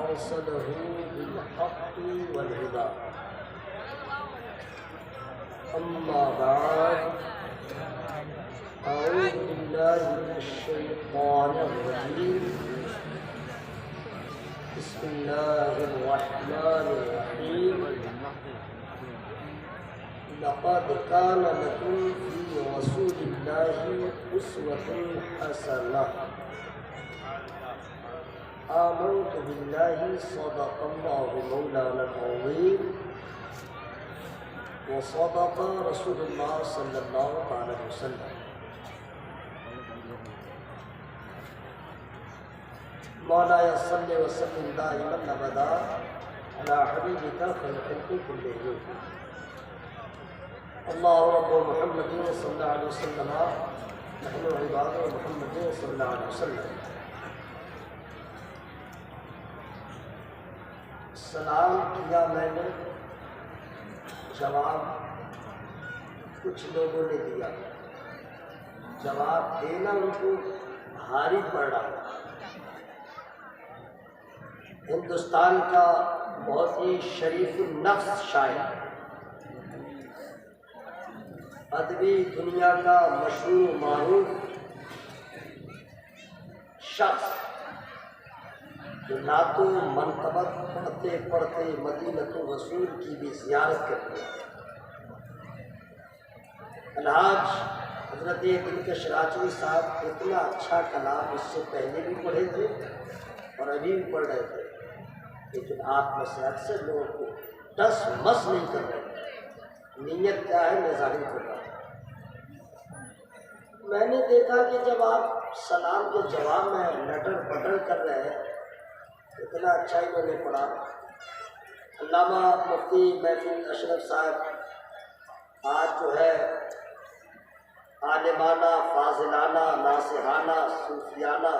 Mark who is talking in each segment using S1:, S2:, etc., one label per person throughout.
S1: أرسله بالحق والهدى أما بعد أعوذ بالله من الشيطان الرجيم بسم الله الرحمن الرحيم لقد كان لكم في رسول الله أسوة حسنة آمنت بالله صدق الله مولانا العظيم وصدق رسول الله صلى الله عليه وسلم مولاي صل وسلم دائما ابدا على حبيبك خير الخلق كلهم الله رب محمد صلى الله عليه وسلم نحن عباد محمد صلى الله عليه وسلم. سلام کیا میں نے، جواب کچھ لوگوں نے دیا، جواب دینا ان کو بھاری پڑ رہا. ہندوستان کا بہت ہی شریف النفس شاعر، ادبی دنیا کا مشہور معروف شخص جو نعت و منقبت پڑھتے پڑھتے مدینۃ الرسول کی بھی زیارت کرتے ہیں، الحاج حضرت دلکش راجوی صاحب اتنا اچھا کلام اس سے پہلے بھی پڑھے تھے اور ابھی بھی پڑھ رہے تھے، لیکن آپ میں سے اکثر لوگوں کو ٹس مس نہیں کر رہے. نیت کیا ہے میں ظاہر کر رہا ہوں. میں نے دیکھا کہ جب آپ سلام کے جواب میں لٹر پٹر کر رہے ہیں، اتنا اچھا ہی میں نے پڑھا. علامہ مفتی محفوظ اشرف صاحب آج جو ہے عالمانہ، فاضلانہ، ناصحانہ، صوفیانہ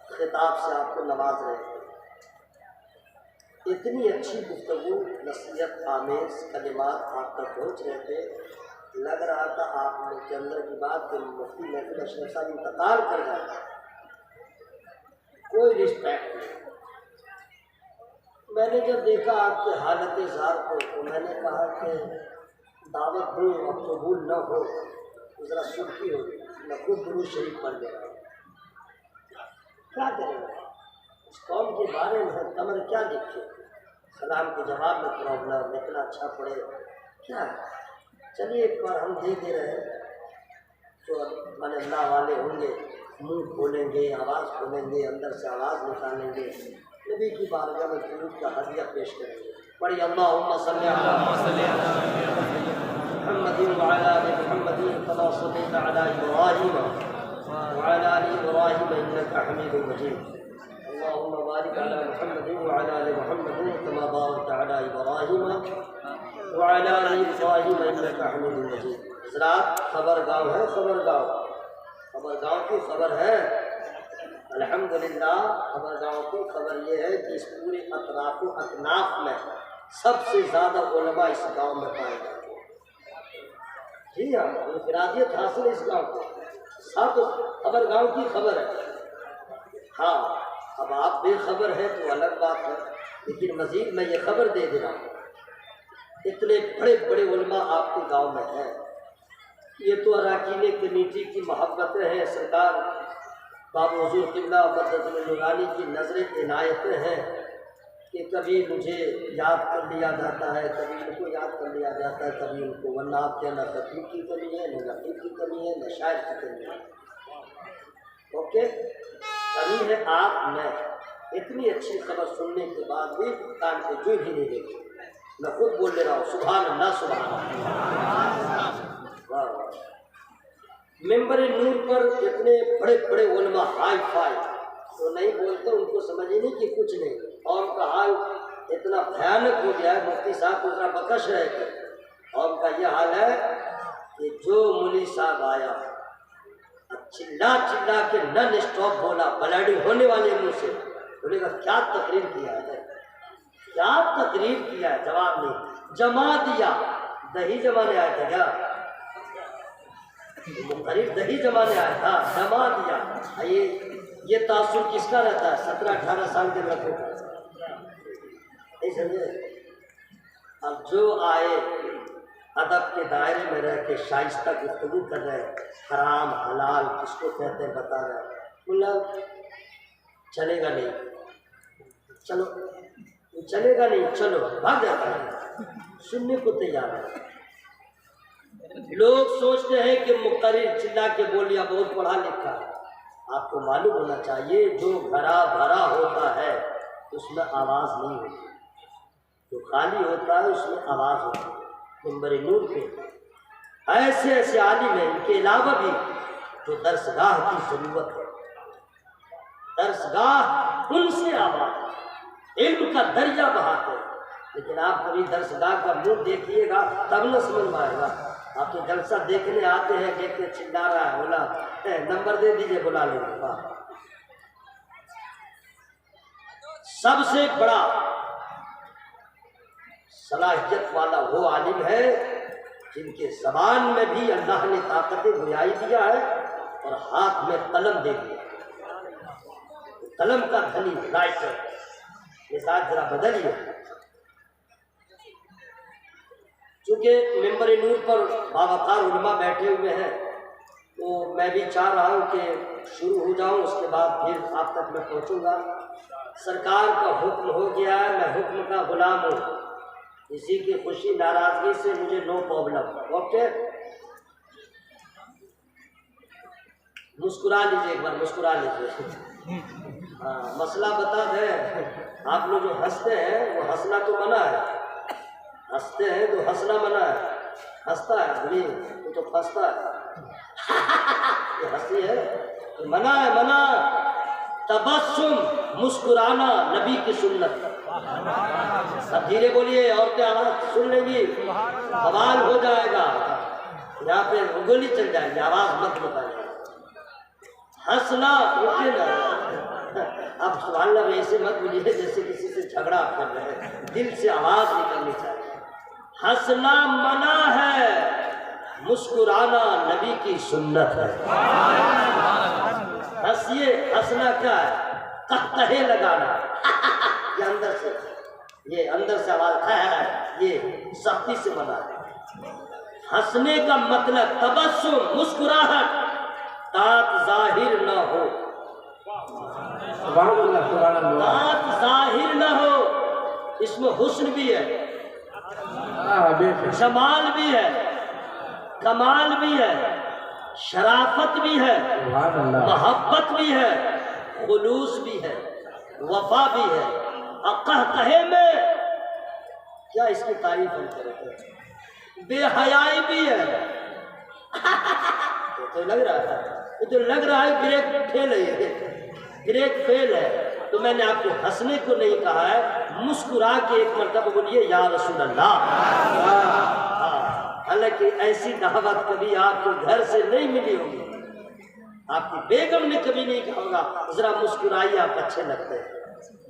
S1: خطاب سے آپ کو نواز رہے ہیں. اتنی اچھی گفتگو، نصیحت آمیز کلمات آپ تک پہنچ رہے تھے، لگ رہا تھا آپ کے اندر کی بات کہ مفتی محفوظ اشرف صاحب انتقال کر جائے، کوئی رسپیکٹ نہیں. میں نے جب دیکھا آپ کے حالت زار کو تو میں نے کہا کہ دعوت دوں اور قبول نہ ہو تو ذرا سرخی ہوگی، میں خود درود شریف پڑھ لے رہا ہوں. کیا کریں گے اس قوم کے بارے میں کمر کیا لکھے، سلام کے جواب میں پرابلم، اتنا اچھا پڑھے کیا ہے. چلیے ایک بار ہم دے رہے ہیں تو من اللہ والے ہوں گے، منہ کھولیں گے، آواز کھولیں گے، اندر سے آواز نکالیں گے، نبی کی بارگاہ میں درود کا ہدیہ پیش کریں گے. پڑھی اللہم صلی علی محمد وعلی آل محمد کما صلیت علی ابراہیم وعلی آل ابراہیم انک حمید مجید. اللہم بارک علی محمد وعلی آل محمد کما بارکت علی ابراہیم وعلی آل ابراہیم انک حمید مجید. حضرات خبر گاؤں ہے، خبر گاؤں کی خبر ہے. الحمدللہ خبر گاؤں کی خبر یہ ہے کہ اس پورے اطراف و اکناف میں سب سے زیادہ علماء اس گاؤں میں پائے جاتے ہیں. جی ہاں، انفرادیت حاصل ہے اس گاؤں کو. سب خبر گاؤں کی خبر ہے. ہاں اب آپ بے خبر ہیں تو الگ بات ہے، لیکن مزید میں یہ خبر دے رہا ہوں اتنے بڑے بڑے علماء آپ کے گاؤں میں ہیں. یہ تو اراکین کمیٹی کی محبتیں ہیں، سرکار باب حضور قبلہ مدد نورانی کی نظر عنایتیں ہیں کہ کبھی مجھے یاد کر لیا جاتا ہے، کبھی ان کو یاد کر لیا جاتا ہے، کبھی ان کو. ورنہ آپ کے نہ تقریر کی کمی ہے، نہ نقیب کی کمی ہے، نہ شاعر کی کمی ہے. اوکے، کمی ہے آپ میں. اتنی اچھی خبر سننے کے بعد بھی کان کو جو بھی نہیں دیکھے. میں خود بول لے رہا ہوں سبحان اللہ سبحان اللہ. ممبر نور پر اتنے بڑے بڑے علماء ہائی فائی تو نہیں بولتے، ان کو سمجھ ہی نہیں کہ کچھ نہیں. اور ان کا حال اتنا بھیانک ہو گیا ہے، مفتی صاحب کو ذرا بکش رہے تھے. اور ان کا یہ حال ہے کہ جو مولوی صاحب آیا چلا چلا کے نن اسٹاپ بولا، بلڈنگ ہونے والے منہ سے. بولے گا کیا تقریر کیا ہے، کیا تقریر کیا ہے. جواب نہیں، جما دیا. دہی جمانے آیا تھا کیا؟ قریب دہی جمانے آیا تھا، جما دیا. یہ تاثر کس کا رہتا ہے 17-18 سال کے لڑکوں کا. نہیں سمجھے؟ اب جو آئے ادب کے دائرے میں رہ کے شائستہ گفتگو کر رہے ہیں، حرام حلال کس کو کہتے ہیں بتا رہے ہیں، بولا چلے گا نہیں، چلو چلے گا نہیں، چلو بھاگ جاتا ہے، سننے کو تیار ہے۔ لوگ سوچتے ہیں کہ مقرر چلا کے بولیا بہت پڑھا لکھا ہے۔ آپ کو معلوم ہونا چاہیے جو بھرا بھرا ہوتا ہے اس میں آواز نہیں ہوتی، جو خالی ہوتا ہے اس میں آواز ہوتی ہے۔ منبر نور پہ ایسے ایسے عالم ہیں، ان کے علاوہ بھی جو درسگاہ کی ضرورت ہے، درسگاہ ان سے آواز علم کا دریا بہاتے ہیں، لیکن آپ کبھی درسگاہ کا منہ دیکھیے گا تب نہ سمجھ میں آئے گا۔ آپ تو جلسہ دیکھنے آتے ہیں، دیکھ کے چلا رہا ہے، بولا نمبر دے دیجئے بلا لیں گے۔ سب سے بڑا صلاحیت والا وہ عالم ہے جن کے زبان میں بھی اللہ نے طاقت گویائی دیا ہے اور ہاتھ میں قلم دے دیا، قلم کا دھنی رائٹر۔ مزاج ذرا بدلیے، چونکہ منبر نور پر باوقار علماء بیٹھے ہوئے ہیں تو میں بھی چاہ رہا ہوں کہ شروع ہو جاؤں، اس کے بعد پھر آپ تک میں پہنچوں گا۔ سرکار کا حکم ہو گیا ہے، میں حکم کا غلام ہوں، کسی کی خوشی ناراضگی سے مجھے نو پرابلم۔ اوکے، مسکرا لیجیے، ایک بار مسکرا لیجیے۔ ہاں، مسئلہ بتا دیں، آپ لوگ جو ہنستے ہیں وہ ہنسنا تو منع ہے، ہنستے ہیں تو ہنسنا منع ہے، ہنستا ہے بھلی وہ تو پھنستا ہے، یہ ہنسی ہے منع ہے، منع۔ تبسم مسکرانا نبی کی سنت۔ اب دھیرے بولیے، عورتیں آواز سن لیں گی، بوال ہو جائے گا، یہاں پہ گولی چل جائے گی، آواز مت بتائیے، ہنسنا رکے نا۔ اب سبحان اللہ ایسے مت بولیے جیسے کسی سے جھگڑا کر رہے ہیں، دل سے آواز نکلنی چاہیے۔ ہنسنا منع ہے، مسکرانا نبی کی سنت ہے۔ ہنسیے، ہنسنا کیا ہے؟ قہقہے لگانا، یہ اندر سے، یہ اندر سے آواز ہے، یہ سختی سے منع ہے۔ ہنسنے کا مطلب تبسم، مسکراہٹ، دانت ظاہر نہ ہو، دانت ظاہر نہ ہو، اس میں حسن بھی ہے، جمال بھی ہے، کمال بھی ہے، شرافت بھی ہے، محبت بھی ہے، خلوص بھی ہے، وفا بھی ہے۔ قہقہے میں کیا اس کی تعریف ہم کرتے ہیں، بے حیائی بھی ہے۔ تو لگ رہا ہے، یہ تو لگ رہا ہے بریک فیل ہے، بریک فیل ہے۔ تو میں نے آپ کو ہنسنے کو نہیں کہا ہے، مسکرا کے ایک مرتبہ بولیے یا رسول اللہ۔ حالانکہ ایسی دعوت کبھی آپ کو گھر سے نہیں ملی ہوگی، آپ کی بیگم نے کبھی نہیں کہا ہوگا ذرا مسکرائیے آپ اچھے لگتے ہیں۔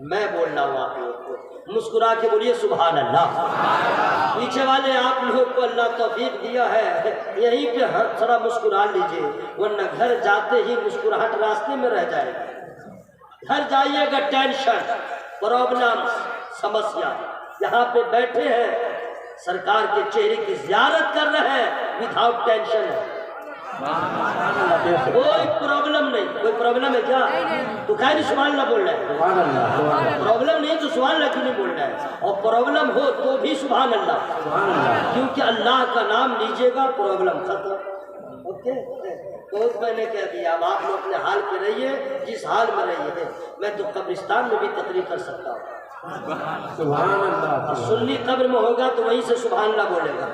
S1: میں بول رہا ہوں آپ لوگ کو، مسکرا کے بولیے سبحان اللہ۔ پیچھے والے آپ لوگ کو اللہ توفیق دیا ہے، یہیں پہ ذرا مسکرا لیجئے، ورنہ گھر جاتے ہی مسکراہٹ راستے میں رہ جائے گا۔ گھر جائیے گا ٹینشن، پرابلم، سمسیا، یہاں پہ بیٹھے ہیں سرکار کے چہرے کی زیارت کر رہے ہیں وداؤٹ ٹینشن ہے، کوئی پرابلم نہیں۔ کوئی پرابلم ہے کیا؟ تو خیر سبحان اللہ بول رہے ہیں، پرابلم نہیں تو سبحان اللہ کیوں نہیں بول رہے ہیں؟ اور پرابلم ہو تو بھی سبحان اللہ، کیونکہ اللہ کا نام لیجیے گا پرابلم ختم۔ اوکے، بہت میں نے کہہ دیا، اب آپ لوگ اپنے حال پہ رہیے، جس حال میں رہیے، میں تو قبرستان میں بھی تقریر کر سکتا ہوں۔ سبحان اللہ، سنی قبر میں ہوگا تو وہیں سے سبحان اللہ بولے گا،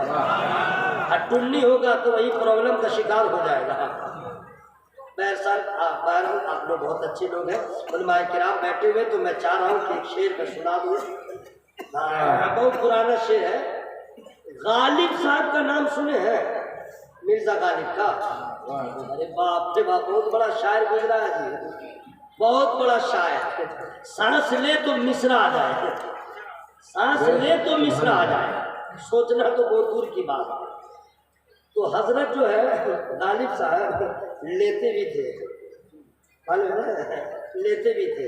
S1: ٹنی ہوگا تو وہی پرابلم کا شکار ہو جائے گا۔ بہرحال آپ لوگ بہت اچھے لوگ ہیں، علماء کرام بیٹھے ہوئے، تو میں چاہ رہا ہوں کہ ایک شعر میں سنا دوں۔ بہت پرانا شعر ہے، غالب صاحب کا نام سنے ہیں؟ مرزا غالب کا؟ ارے باپ رے باپ، بہت بڑا شاعر گزرا ہے جی، بہت بڑا شاعر۔ سانس لے تو مصرع آ جائے، سانس لے تو مصرع آ جائے، سوچنا تو بہت دور کی بات ہے۔ تو حضرت جو ہے غالب صاحب لیتے بھی تھے، لیتے بھی تھے،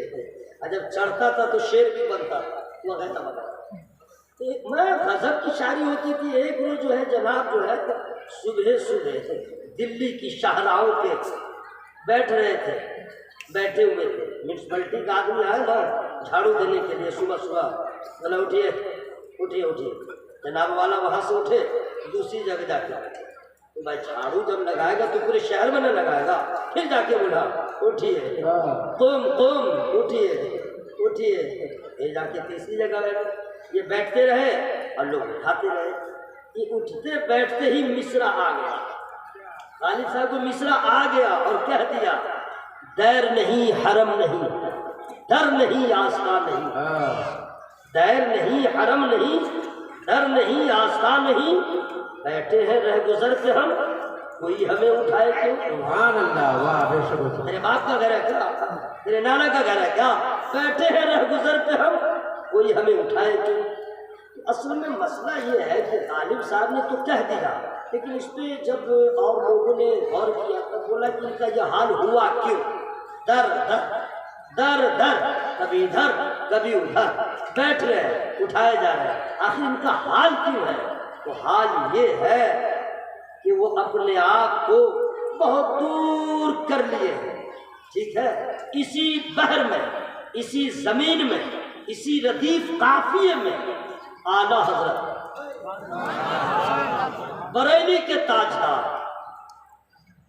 S1: اور جب چڑھتا تھا تو شعر بھی بنتا تھا، وہ کہتا میں غضب کی شاعری ہوتی تھی. ایک روز جو ہے جناب جو ہے صبح صبح دلی کی شاہراہوں پہ بیٹھ رہے تھے، بیٹھے ہوئے تھے. میونسپلٹی کا آدمی آیا نا جھاڑو دینے کے لیے صبح صبح، بولا اٹھیے اٹھیے اٹھیے. جناب والا وہاں سے اٹھے دوسری جگہ جا کے، تو بھائی جھاڑو جب لگائے گا تو پورے شہر میں نہ لگائے گا. پھر جا کے بولا اٹھیے قوم قوم اٹھیے اٹھیے. یہ جا کے تیسری جگہ بیٹھے. یہ بیٹھتے رہے اور لوگ اٹھاتے رہے. یہ اٹھتے بیٹھتے ہی مصرع آ گیا. غالب صاحب کو مصرع آ گیا اور کہہ دیا دیر نہیں حرم نہیں، در نہیں آستان نہیں، دیر نہیں حرم نہیں، در نہیں آستان نہیں. بیٹھے ہیں رہ گزر پہ ہم، کوئی ہمیں اٹھائے کیوں؟
S2: سبحان اللہ. واہ بے شک.
S1: تیرے باپ کا گھر ہے کیا؟ تیرے نانا کا گھر ہے کیا؟ بیٹھے ہیں رہ گزر پہ ہم، کوئی ہمیں اٹھائے کیوں؟ اصل میں مسئلہ یہ ہے کہ غالب صاحب نے تو کہہ دیا، لیکن اس پہ جب اور لوگوں نے غور کیا تب بولا کہ ان کا یہ حال ہوا کیوں؟ در در در در، کبھی ادھر کبھی ادھر بیٹھ رہے اٹھائے جا رہے ہیں. آخر ان کا حال کیوں ہے؟ تو حال یہ ہے کہ وہ اپنے آپ کو بہت دور کر لیے ہیں. ٹھیک ہے، اسی بحر میں، اسی زمین میں، اسی ردیف قافیے میں اعلیٰ حضرت بریلی کے تاجدار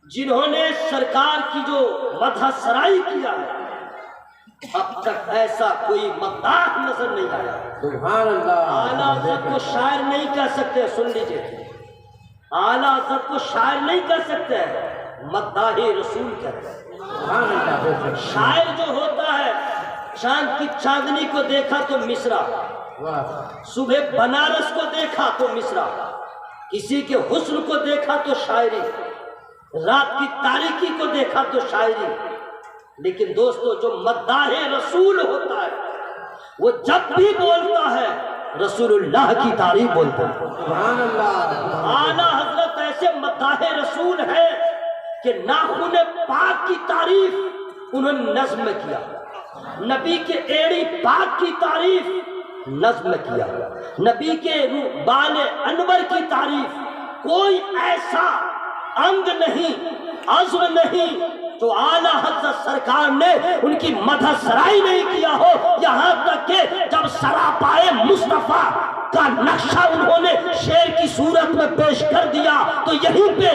S1: جنہوں نے سرکار کی جو مدح سرائی کیا ہے، اب تک ایسا کوئی مداح نظر نہیں آیا.
S2: سبحان اللہ.
S1: اعلیٰ حضرت کو شاعر نہیں کہہ سکتے. سن لیجیے، اعلیٰ حضرت کو شاعر نہیں کہہ سکتے، مداح رسول کہتے ہیں.
S2: سبحان اللہ بے شک.
S1: شاعر جو ہوتا ہے چاند کی چاندنی کو دیکھا تو مصرع،
S2: واہ.
S1: صبح بنارس کو دیکھا تو مصرع، کسی کے حسن کو دیکھا تو شاعری، رات کی تاریکی کو دیکھا تو شاعری. لیکن دوستو جو مداح رسول ہوتا ہے وہ جب بھی بولتا ہے رسول اللہ کی تعریف بولتا ہے.
S2: سبحان اللہ.
S1: اعلیٰ حضرت ایسے مداح رسول ہے کہ ناخن پاک کی تعریف انہوں نے نظم میں کیا، نبی کے ایڑی پاک کی تعریف نظم میں کیا، نبی کے بال انور کی تعریف. کوئی ایسا انگ نہیں، عزم نہیں تو اعلیٰ حضرت سرکار نے ان کی مدح سرائی نہیں کیا ہو. یہاں تک کہ جب سراپائے مصطفیٰ کا نقشہ انہوں نے شیر کی صورت میں پیش کر دیا تو یہیں پہ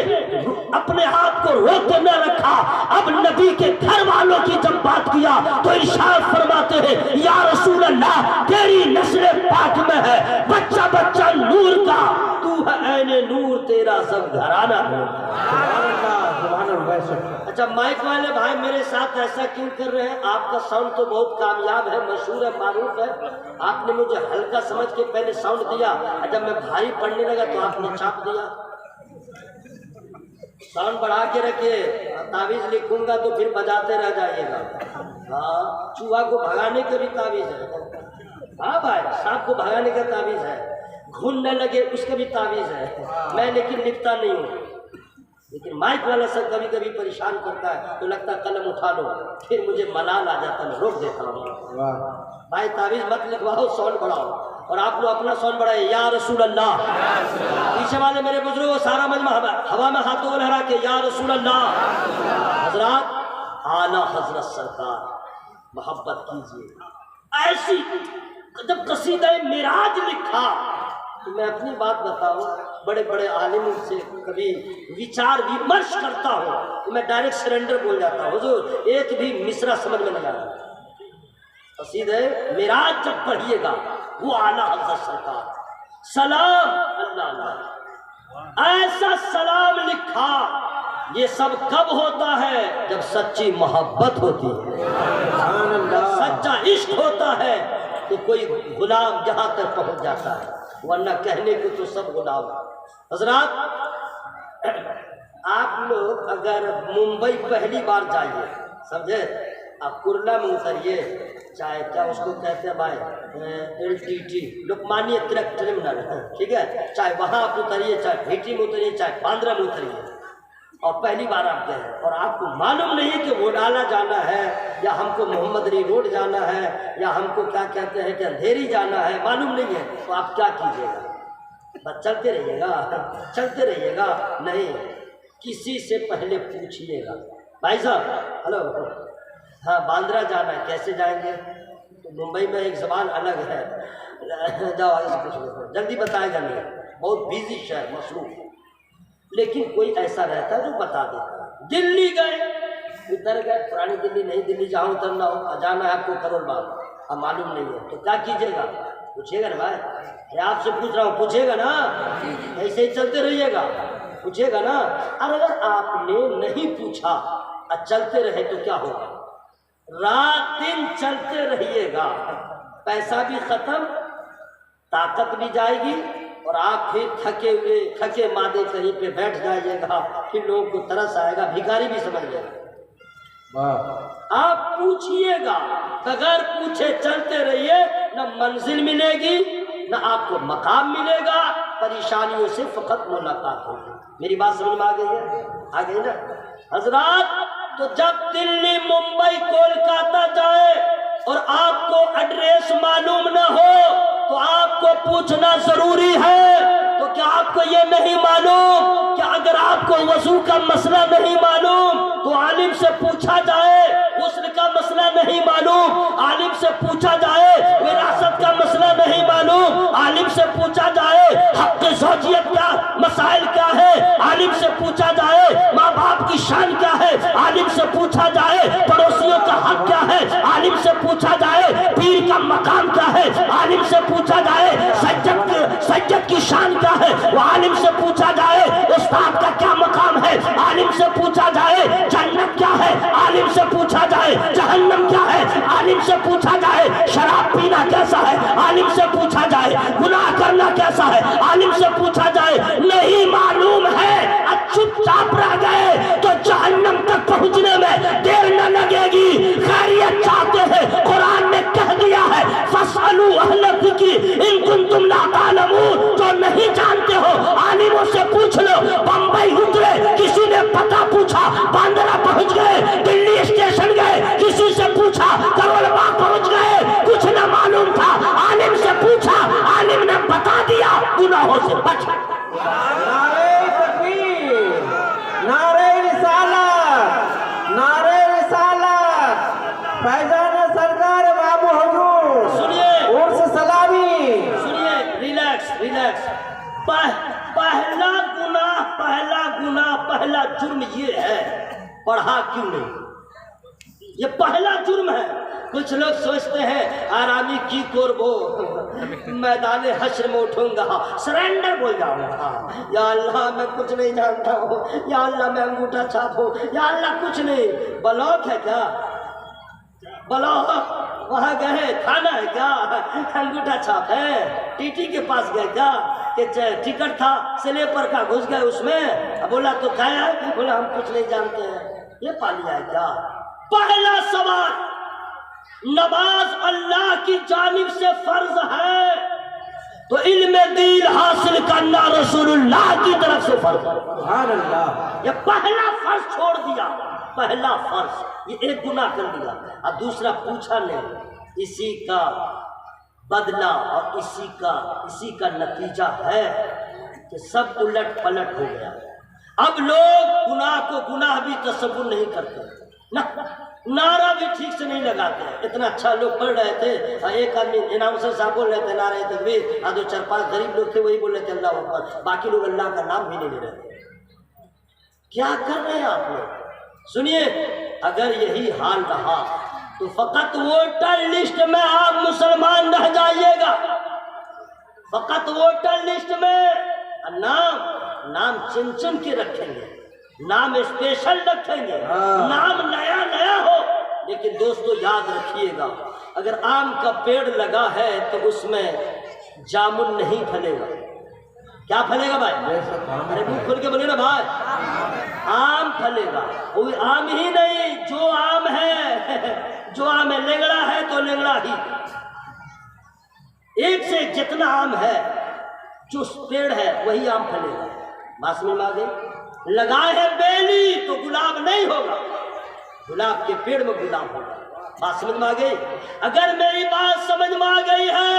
S1: اپنے آپ کو روکے نہ رکھا. اب نبی کے گھر والوں کی جب بات کیا تو ارشاد فرماتے ہیں یا رسول اللہ تیری نسل پاک میں ہے بچہ بچہ نور کا، تو ہے عین نور تیرا سب گھرانہ ہے.
S2: سبحان اللہ. سبحان اللہ بے شک.
S1: اچھا مائک والے بھائی میرے ساتھ ایسا کیوں کر رہے ہیں؟ آپ کا ساؤنڈ تو بہت کامیاب ہے، مشہور ہے، معروف ہے. آپ نے مجھے ہلکا سمجھ کے پہلے ساؤنڈ دیا، جب میں بھاری پڑھنے لگا تو آپ نے چاپ دیا. ساؤنڈ بڑھا کے رکھیے، تعویذ لکھوں گا تو پھر بجاتے رہ جائیے گا. ہاں چوہا کو بھگانے کا بھی تعویذ ہے. ہاں بھائی سانپ کو بھگانے کا تعویذ ہے، گھن نہ لگے اس کا بھی تعویذ ہے. میں لیکن لکھتا نہیں ہوں، لیکن مائک والا سب کبھی کبھی پریشان کرتا ہے تو لگتا ہے قلم اٹھا لو، پھر مجھے ملال آ جاتا ہے، روک دیتا ہوں. بھائی تعویذ مت لکھواؤ، ساؤنڈ بڑھاؤ. اور آپ لوگ اپنا ساؤنڈ بڑھائے یا رسول اللہ. پیچھے والے میرے بزرگوں سارا مجمع ہوا میں ہاتھوں کو لہرا کے یا رسول اللہ. حضرات اعلیٰ حضرت سرکار محبت کیجیے. ایسی جب قصیدہ معراج لکھا تو میں اپنی بات بتاؤں، بڑے بڑے عالموں سے کبھی وچار ومرش کرتا ہوں تو میں ڈائریکٹ سرنڈر بول جاتا ہوں، حضور ایک بھی مصرع سمجھ میں نہیں آتا. قصیدہ معراج جب پڑھیے گا وہ اعلیٰ حضرت سرکار سلام اللہ اللہ، ایسا سلام لکھا. یہ سب کب ہوتا ہے؟ جب سچی محبت ہوتی ہے، سچا عشق ہوتا ہے تو کوئی غلام جہاں تک پہنچ جاتا ہے، ورنہ کہنے کو تو سب غلام. حضرات آپ لوگ اگر ممبئی پہلی بار جائیے، سمجھے، آپ کرلا میں اتریے، چاہے کیا اس کو کہتے ہیں بھائی LTT لکمانیہ تلک ٹرمینل، ٹھیک ہے، چاہے وہاں آپ اتریے، چاہے بھیٹی میں اتریے، چاہے باندرا میں اتریے، اور پہلی بار آپ گئے اور آپ کو معلوم نہیں کہ وہ ڈالا جانا ہے یا ہم کو محمد علی روڈ جانا ہے یا ہم کو کیا کہتے ہیں کہ اندھیری جانا ہے، معلوم نہیں ہے، تو آپ کیا کیجیے گا؟ بس چلتے رہیے گا، چلتے رہیے گا؟ نہیں، کسی سے پہلے پوچھیے گا، بھائی صاحب ہلو، ہاں باندرا جانا ہے، کیسے جائیں گے؟ تو ممبئی میں ایک زبان الگ ہے، جاؤ آگے سے پوچھ لو، جلدی بتائے گا نہیں، بہت بیزی شہر، مصروف، لیکن کوئی ایسا رہتا ہے جو بتا دیتا ہے۔ دلی گئے، اتر گئے، پرانی دلی نہیں دلی جہاں اترنا ہو، جانا ہے آپ کو کروڑ باغ، اب معلوم نہیں ہے تو کیا کیجیے گا؟ پوچھیے گا نا بھائی، میں آپ سے پوچھ رہا ہوں، پوچھے گا نا؟ ایسے ہی چلتے رہیے گا، پوچھے گا نا؟ اور اگر آپ نے نہیں پوچھا اور چلتے رہے تو کیا ہوگا؟ رات دن چلتے رہیے گا، پیسہ بھی ختم، طاقت بھی جائے گی، اور آپ پھر تھکے ہوئے تھکے مادے کہیں پہ بیٹھ جائیے گا، پھر لوگوں کو ترس آئے گا، بھکاری بھی سمجھ لے گا۔ آپ پوچھئے گا، بغیر پوچھے چلتے رہیے، نہ منزل ملے گی نہ آپ کو مقام ملے گا، پریشانیوں سے فقط ملاقات ہوگی۔ میری بات سمجھ میں آ گئی ہے؟ آ گئی نا حضرات؟ تو جب دلی ممبئی کولکاتہ جائے اور آپ کو ایڈریس معلوم نہ ہو تو آپ کو پوچھنا ضروری ہے۔ تو کیا آپ کو یہ نہیں معلوم کہ اگر آپ کو وضو کا مسئلہ نہیں معلوم تو عالم سے پوچھا جائے، غسل کا مسئلہ نہیں معلوم عالم سے پوچھا جائے، وراثت کا مسئلہ نہیں معلوم عالم سے پوچھا جائے، حق زوجیت کا مسائل کیا ہے عالم سے پوچھا جائے، ماں باپ کی شان کیا ہے عالم سے پوچھا جائے، پڑوسیوں کا حق کیا ہے عالم سے پوچھا جائے، پیر کا مقام کیا ہے عالم سے پوچھا جائے، سجد کی شان کیا ہے وہ عالم سے پوچھا جائے، استاد کا کیا مقام ہے عالم سے پوچھا جائے، جنت کیا ہے عالم سے پوچھا جائے، جہنم کیا ہے عالم سے پوچھا جائے، شراب پینا کیسا ہے عالم سے پوچھا جائے، گناہ کرنا کیسا ہے عالم سے پوچھا جائے، نہیں معلوم ہے چپ چاپ رہ گئے تو جہنم تک پہنچنے میں دیر نہ لگے گی۔ خیریت چاہتے ہیں، قرآن نے کہہ دیا ہے فَاسْأَلُوا أَهْلَ الذِّكْرِ إِن كُنتُمْ لَا تَعْلَمُونَ، جو نہیں جانتے ہو عالموں سے پوچھ لو۔ بمبئی اترے کسی نے پتہ پوچھا، باندرا پہنچ گئے، دلی اسٹیشن گئے کسی سے پوچھا، کروڑ باغ پہنچ گئے، کچھ نہ معلوم تھا عالم سے پوچھا، عالم نے بتا دیا، گناہوں سے بچ۔
S2: نعرہ تکبیر، نعرہ رسالت، نعرہ رسالت، فیضان سرکار بابو حضور،
S1: سنیے
S2: عرس سلامی،
S1: سنیے، ریلیکس ریلیکس۔ پہلا گناہ پہلا جرم یہ ہے، پڑھا کیوں نہیں؟ یہ پہلا جرم ہے۔ کچھ لوگ سوچتے ہیں آرامی کی قربو میدان حشر میں اٹھوں گا، سرنڈر بول جاؤں گا، یا اللہ میں کچھ نہیں جانتا ہوں، یا اللہ میں انگوٹھا چھاپ ہوں، یا اللہ کچھ نہیں۔ بلاک ہے کیا؟ بلاک وہاں گئے، تھانہ ہے کیا؟ انگوٹھا چھاپ ہے؟ ٹی ٹی کے پاس گئے کیا کہ ٹکٹ تھا سلیپر کا، گھس گئے اس میں، بولا تو کیا ہے؟ بولا ہم کچھ نہیں جانتے ہیں۔ یہ پا لیا ہے کیا؟ پہلا سوال، نماز اللہ کی جانب سے فرض ہے تو علم دین حاصل کرنا رسول اللہ کی طرف سے فرض ہے۔
S2: سبحان اللہ۔
S1: یہ پہلا فرض چھوڑ دیا، پہلا فرض، یہ ایک گناہ کر دیا، اور دوسرا پوچھا نہیں، اسی کا بدلہ اور اسی کا نتیجہ ہے کہ سب الٹ پلٹ ہو گیا۔ اب لوگ گناہ کو گناہ بھی تصور نہیں کرتے، نعرہ بھی ٹھیک سے نہیں لگاتے۔ اتنا اچھا لوگ پڑھ رہے تھے، ایک آدمی اناؤنسر صاحب بول رہے تھے نعرہ تکبیر، اور دو چار پانچ غریب لوگ تھے وہی بول رہے تھے اللہ اکبر، باقی لوگ اللہ کا نام بھی نہیں لے رہے تھے۔ کیا کر رہے ہیں آپ لوگ؟ سنیے، اگر یہی حال رہا تو فقط ووٹر لسٹ میں آپ مسلمان رہ جائیے گا، فقط ووٹر لسٹ میں۔ نام چن کے رکھیں گے، نام اسپیشل رکھیں گے، نام نیا ہو، لیکن دوستو یاد رکھیے گا، اگر آم کا پیڑ لگا ہے تو اس میں جامن نہیں پھلے گا۔ کیا پھلے گا بھائی؟ ارے منہ کھل کے بولے نا بھائی، آم پھلے گا۔ کوئی آم ہی نہیں، جو آم ہے لنگڑا ہے تو لنگڑا ہی، ایک سے جتنا آم ہے جو پیڑ ہے وہی آم پھلے گا۔ بات سمجھ میں آ گئی؟ لگائے ہے بیلی تو گلاب نہیں ہوگا، گلاب کے پیڑ میں گلاب ہوگا۔ بات سمجھ میں آ گئی؟ اگر میری بات سمجھ میں آ گئی ہے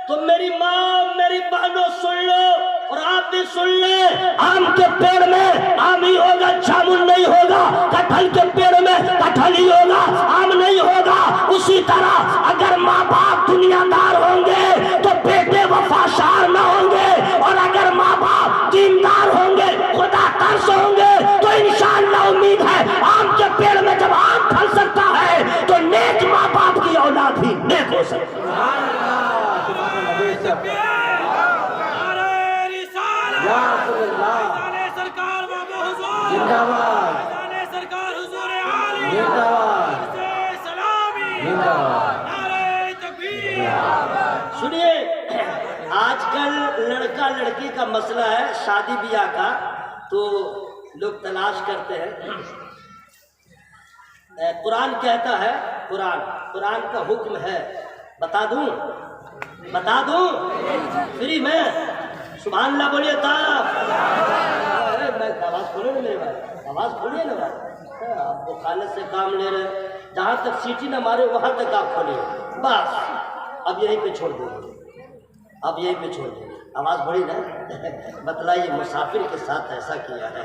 S1: تو میری ماں میری بہنوں سن لو اور آپ بھی سن لیں. آم کے پیڑ میں آم ہی ہوگا، جامن نہیں ہوگا. کٹہل کے پیڑ میں کٹہل ہی ہوگا، آم نہیں ہوگا. اسی طرح اگر ماں باپ دنیا دار ہوں گے تو بیٹے وفاشار نہ ہوں گے، اور اگر ماں باپ دیندار ہوں گے، خدا ترس ہوں گے، تو انشاءاللہ امید ہے آم کے پیڑ میں جب آم پھل سکتا ہے تو نیک ماں باپ کی اولاد بھی نیک ہو سکتی ہے. سنیے، آج کل لڑکا لڑکی کا مسئلہ ہے شادی بیاہ کا، تو لوگ تلاش کرتے ہیں. قرآن کہتا ہے، قرآن کا حکم ہے، بتا دوں فری میں؟ سبحان اللہ بولیے تعالیٰ. میں آواز کھولے نا میرے بھائی، آواز کھولیے نا بھائی. آپ کو خالص سے کام لے رہے ہیں، جہاں تک سیٹی نہ مارے وہاں تک آپ کھولے. بس اب یہیں پہ چھوڑ دیں. آواز بڑی نا؟ بتلائیے مسافر کے ساتھ ایسا کیا ہے.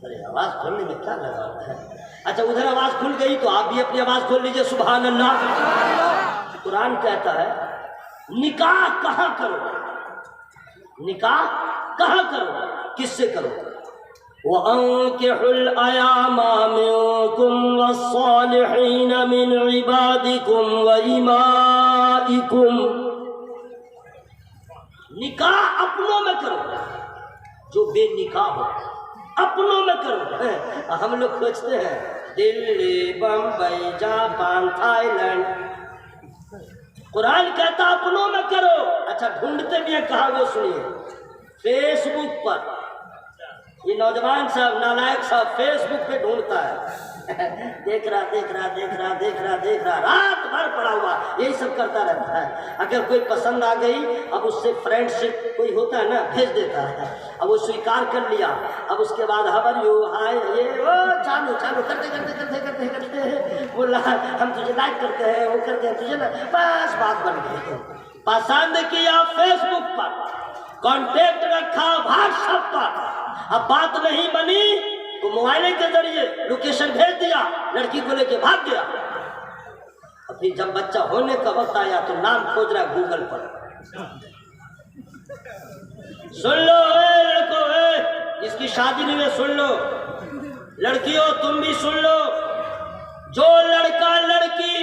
S1: ارے آواز کھولنے میں کیا لگا ہے؟ اچھا ادھر آواز کھل گئی تو آپ بھی اپنی آواز کھول لیجئے. سبحان اللہ. قرآن کہتا ہے نکاح کہاں کرو، کس سے کرو؟ وَأَنكِحُوا الْأَيَامَ مِنكُمْ وَالصَّالِحِينَ مِنْ عِبَادِكُمْ وَإِمَائِكُمْ. نکاح اپنوں میں کرو، جو بے نکاح ہو اپنوں میں کرو. ہم لوگ سوچتے ہیں دلی، بمبئی، جاپان، تھائی لینڈ. قرآن کہتا اپنوں میں کرو. اچھا ڈھونڈتے بھی ہیں کہاں؟ وہ سنیے، فیس بک پر. یہ نوجوان صاحب نالائق صاحب فیس بک پہ ڈھونڈتا ہے. دیکھ رہا رات بھر پڑا ہوا یہی سب کرتا رہتا ہے. اگر کوئی پسند آ گئی، اب اس سے فرینڈ شپ کوئی ہوتا ہے نا، بھیج دیتا ہے. اب وہ سویکار کر لیا، اب اس کے بعد ہاؤ یو، ہائے، یہ چالو کرتے بولا ہم تجھے لائک کرتے ہیں، وہ کرتے ہیں تجھے، بس بات بن گئی. پسند کیا فیس بک پر، کانٹیکٹ رکھا واٹس ایپ پر. اب بات نہیں بنی تو موبائل کے ذریعے لوکیشن بھیج دیا، لڑکی کو لے کے بھاگ گیا. اور پھر جب بچہ ہونے کا وقت آیا تو نام کھوج رہا گوگل پر. سن لو اے لڑکو، جس کی شادی نہیں ہے سن لو، لڑکیوں تم بھی سن لو. جو لڑکا لڑکی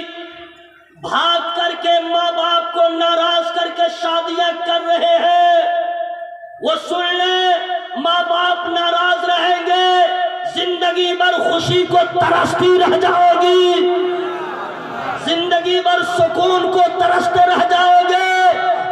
S1: بھاگ کر کے ماں باپ کو ناراض کر کے شادیاں کر رہے ہیں، وہ سن لے ماں باپ ناراض رہیں گے، زندگی بھر خوشی کو ترستی رہ جاؤ گی، زندگی بھر سکون کو ترستے رہ جاؤ گے.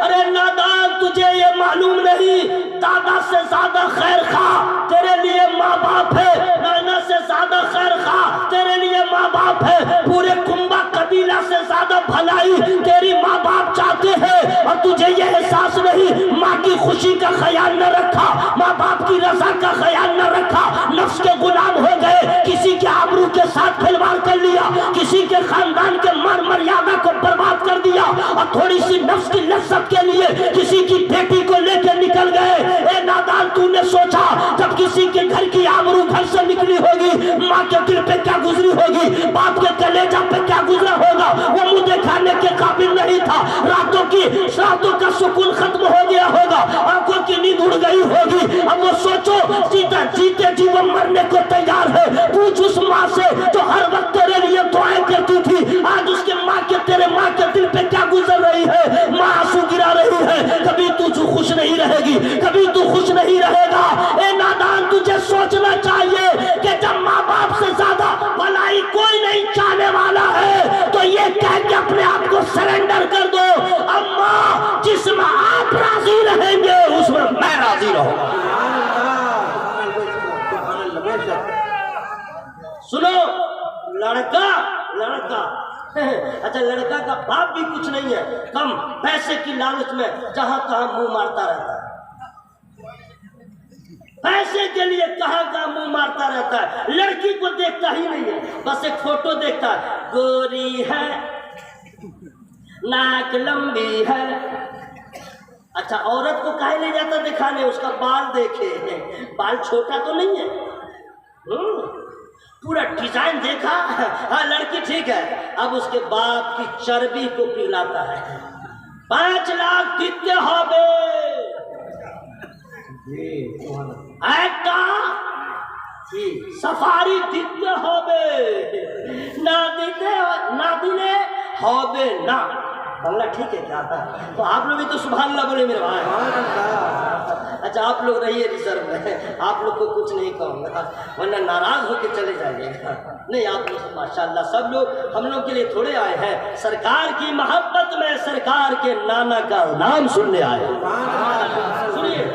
S1: ارے نادان، تجھے یہ معلوم نہیں دادا سے زیادہ خیر خواہ تیرے لیے ماں باپ ہے، نانا سے زیادہ خیر خواہ تیرے لیے ماں باپ ہے، پورے کنبہ قبیلہ سے زیادہ بھلائی تیری ماں باپ چاہتے ہیں، اور تجھے یہ احساس نہیں ماں کی خوشی کا خیال نہ رکھا، ماں باپ کی رضا کا خیال نہ رکھا، نفس کے غلام ہو گئے، کسی کے آبرو کے ساتھ کھلواڑ کر لیا، کسی کے خاندان کے مان مریادہ کو برباد کر دیا، اور تھوڑی سی نفس کی لذت کے لیے کسی کی بیٹی کو لے کے نکل گئے. اے نادان، تو نے سوچا جب کسی کے گھر کی آبرو گھر سے نکلی ہوگی، ماں کے دل پہ کیا گزری ہوگی، باپ کے کلیجہ پہ کیا گزرا ہوگا؟ وہ منہ دکھانے کے قابل نہیں تھا، راتوں کا سکون ختم ہو گیا ہوگا، آنکھوں کی نیند اڑ گئی ہوگی. اب وہ سوچو جیتے جی وہ مرنے کو تیار ہے. پوچھ اس ماں سے جو ہر وقت تیرے لیے دعائیں کرتی تھی، آج اس کے تیرے ماں کے دل پہ کیا گزر رہی ہے؟ ماں آنسو گرا رہی ہے. کبھی تو خوش نہیں رہے گی، کبھی تو خوش نہیں رہے گا. اے نادان، تجھے سوچنا چاہیے کہ جب ماں باپ سے زیادہ بھلائی کوئی نہیں چاہنے والا ہے تو یہ کہہ کے اپنے آپ کو سرنڈر کر دو، اماں جس میں آپ راضی رہیں گے اس میں میں راضی رہوں گا. سنو، لڑکا اچھا لڑکا کا باپ بھی کچھ نہیں ہے، کم پیسے کی لالچ میں جہاں تہاں منہ مارتا رہتا ہے. پیسے کے لیے کہاں کا منہ مارتا رہتا ہے، لڑکی کو دیکھتا ہی نہیں ہے، بس ایک فوٹو دیکھتا ہے، گوری ہے، ناک لمبی ہے۔ اچھا عورت کو کہے لے جاتا دکھانے، اس کا بال دیکھے، بال چھوٹا تو نہیں ہے، پورا ڈیزائن دیکھا، ہاں لڑکی ٹھیک ہے، اب اس کے باپ کی چربی کو پگھلاتا ہے، 5 لاکھ دیتے ہوبے ایکٹا سفاری دیتے ہوبے نہ دلے ہوبے نہ۔ بنگلہ ٹھیک ہے کیا تھا؟ تو آپ لوگ بھی تو سبحان اللہ بولے میرے بھائی۔ اچھا آپ لوگ رہیے ریزرو میں، آپ لوگ کو کچھ نہیں کہوں گا ورنہ ناراض ہو کے چلے جائیے گا۔ نہیں آپ لوگ ماشاءاللہ سب لوگ ہم لوگ کے لیے تھوڑے آئے ہیں، سرکار کی محبت میں سرکار کے نانا کا نام سننے آئے ہیں۔ سنیے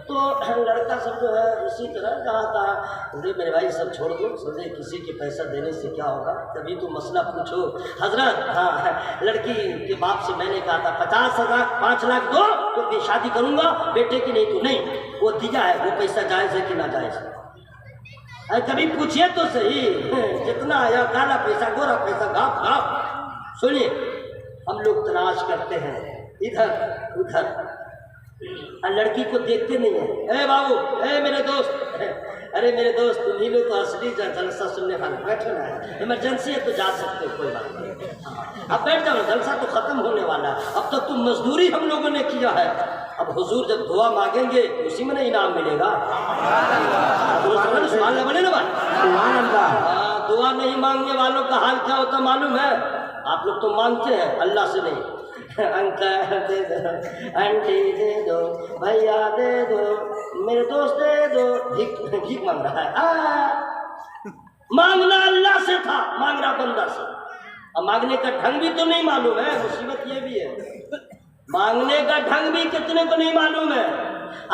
S1: تو لڑکا سب جو ہے اسی طرح کہا تھا میرے بھائی سب چھوڑ دو، سمجھے کسی کے پیسہ دینے سے کیا ہوگا، کبھی تو مسئلہ پوچھو حضرت۔ ہاں لڑکی کے باپ سے میں نے کہا تھا 50,000 5 لاکھ دو تو میں شادی کروں گا، بیٹے کی نہیں تو نہیں، وہ دیا ہے، وہ پیسہ جائز ہے کہ ناجائز ہے؟ کبھی پوچھئے تو صحیح، جتنا آیا کالا پیسہ گورا پیسہ گھاپ گھاپ۔ سنیے ہم لوگ تلاش کرتے ہیں ادھر ادھر، لڑکی کو دیکھتے نہیں ہیں، اے بابو اے میرے دوست، ارے میرے دوست تمہیں لوگ تو اصلی جلسہ سننے والے، بیٹھنا ہے، ایمرجنسی ہے تو جا سکتے ہو، کوئی بات نہیں، اب بیٹھ جاؤ، جلسہ تو ختم ہونے والا ہے، اب تک تو مزدوری ہم لوگوں نے کیا ہے، اب حضور جب دعا مانگیں گے اسی میں انعام ملے گا۔ سبحان اللہ بولے نا بھائی،
S2: سبحان اللہ۔
S1: دعا نہیں مانگنے والوں کا حال کیا ہوتا معلوم ہے؟ آپ لوگ تو مانگتے ہیں اللہ سے نہیں، انکل دے دو، آنٹی دے دو، بھیا دے دو، میرے دوست دے دو، بھیک مانگ رہا ہے۔ مانگنا اللہ سے تھا، مانگ رہا بندہ سے، اب مانگنے کا ڈھنگ بھی تو نہیں معلوم ہے، مصیبت یہ بھی ہے، مانگنے کا ڈھنگ بھی کتنے کو نہیں معلوم ہے۔